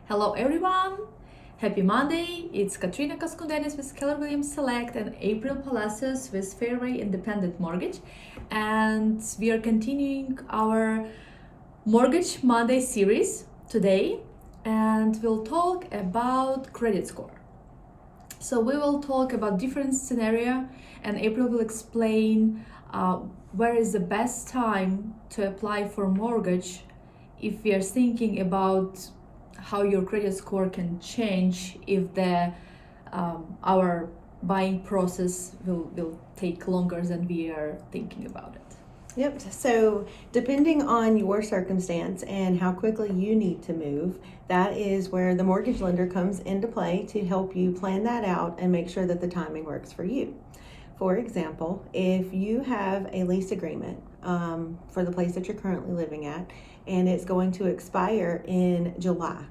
Hello everyone! Happy Monday! It's Katrina Cascondenes with Keller Williams Select and April Palacios with Fairway Independent Mortgage. And we are continuing our Mortgage Monday series today, and we'll talk about credit score. So we will talk about different scenario, and April will explain where is the best time to apply for mortgage if we are thinking about how your credit score can change if our buying process will take longer than we are thinking about it. Yep, so depending on your circumstance and how quickly you need to move, that is where the mortgage lender comes into play to help you plan that out and make sure that the timing works for you. For example, if you have a lease agreement for the place that you're currently living at and it's going to expire in July,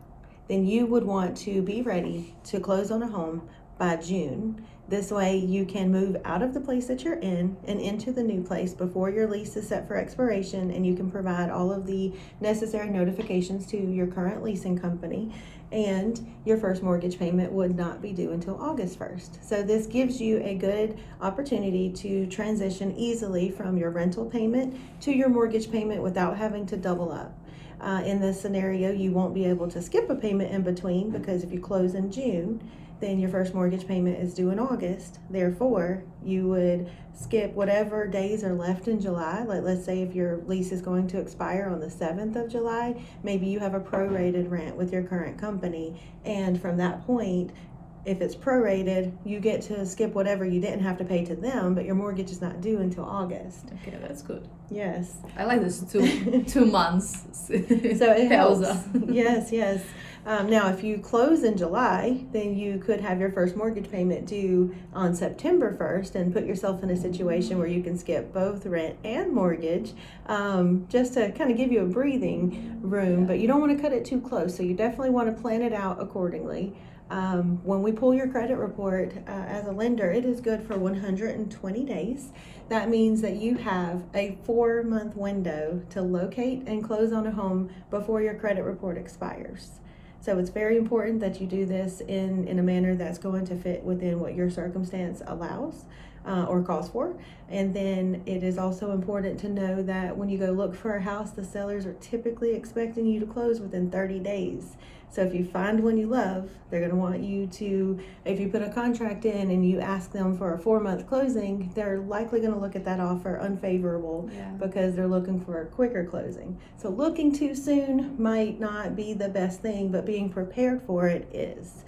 then you would want to be ready to close on a home by June. This way you can move out of the place that you're in and into the new place before your lease is set for expiration, and you can provide all of the necessary notifications to your current leasing company, and your first mortgage payment would not be due until August 1st. So this gives you a good opportunity to transition easily from your rental payment to your mortgage payment without having to double up. In this scenario, you won't be able to skip a payment in between, because if you close in June, then your first mortgage payment is due in August. Therefore, you would skip whatever days are left in July. Like, let's say if your lease is going to expire on the 7th of July, maybe you have a prorated rent with your current company, and from that point, if it's prorated, you get to skip whatever you didn't have to pay to them, but your mortgage is not due until August. Okay, that's good. Yes. I like this two months. So it helps. Yes. Now, if you close in July, then you could have your first mortgage payment due on September 1st and put yourself in a situation where you can skip both rent and mortgage, just to kind of give you a breathing room, but you don't want to cut it too close. So you definitely want to plan it out accordingly. When we pull your credit report as a lender, it is good for 120 days. That means that you have a 4-month window to locate and close on a home before your credit report expires. So it's very important that you do this in a manner that's going to fit within what your circumstance allows or calls for. And then it is also important to know that when you go look for a house, the sellers are typically expecting you to close within 30 days. So if you find one you love, they're going to want you to, if you put a contract in and you ask them for a 4-month closing, they're likely going to look at that offer unfavorable because they're looking for a quicker closing. So looking too soon might not be the best thing, but being prepared for it is.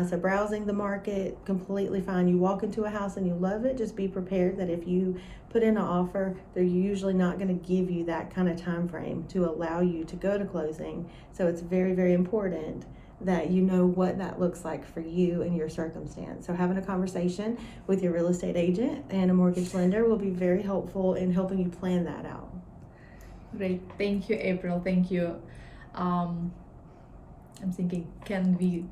So browsing the market, completely fine. You walk into a house and you love it, just be prepared that if you put in an offer, they're usually not going to give you that kind of time frame to allow you to go to closing. So it's very, very important that you know what that looks like for you and your circumstance. So having a conversation with your real estate agent and a mortgage lender will be very helpful in helping you plan that out. Great. Thank you, April. Thank you. I'm thinking, can we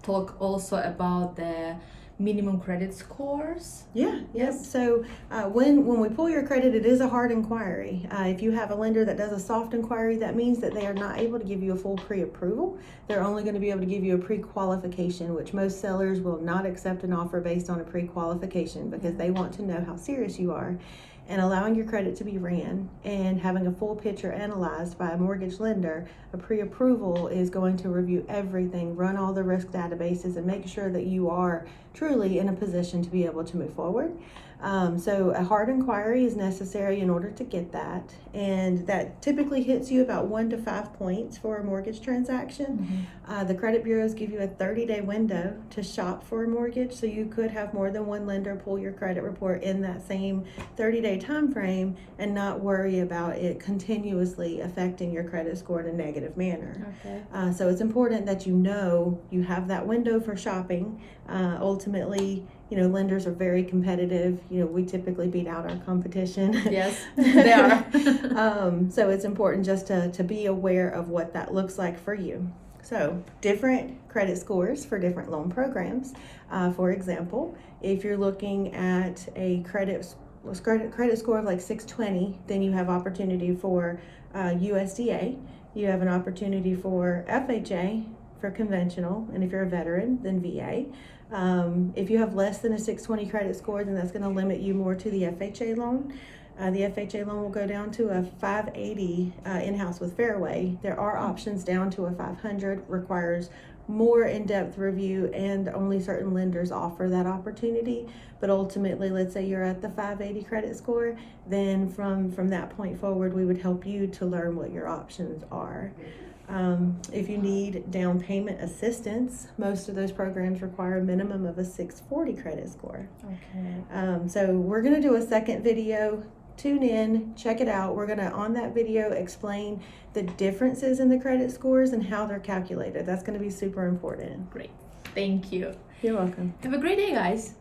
talk also about the minimum credit scores? Yes. So when we pull your credit, it is a hard inquiry. If you have a lender that does a soft inquiry, that means that they are not able to give you a full pre-approval. They're only going to be able to give you a pre-qualification, which most sellers will not accept an offer based on a pre-qualification because they want to know how serious you are. And allowing your credit to be ran and having a full picture analyzed by a mortgage lender, a pre-approval is going to review everything, run all the risk databases, and make sure that you are truly in a position to be able to move forward. So a hard inquiry is necessary in order to get that, and that typically hits you about 1 to 5 points for a mortgage transaction. The credit bureaus give you a 30-day window to shop for a mortgage, so you could have more than one lender pull your credit report in that same 30-day time frame and not worry about it continuously affecting your credit score in a negative manner. So it's important that you know you have that window for shopping. Ultimately, lenders are very competitive. We typically beat out our competition. Yes, they are. So it's important just to be aware of what that looks like for you. So different credit scores for different loan programs. For example, if you're looking at a credit credit score of like 620, then you have opportunity for USDA. You have an opportunity for FHA for conventional, and if you're a veteran, then VA. If you have less than a 620 credit score, then that's going to limit you more to the FHA loan. The FHA loan will go down to a 580 in-house with Fairway. There are options down to a 500, requires more in-depth review, and only certain lenders offer that opportunity. But ultimately, let's say you're at the 580 credit score, then from that point forward, we would help you to learn what your options are. If you need down payment assistance, most of those programs require a minimum of a 640 credit score. Okay. So we're going to do a second video. Tune in, check it out. We're going to, on that video, explain the differences in the credit scores and how they're calculated. That's going to be super important. Great. Thank you. You're welcome. Have a great day, guys.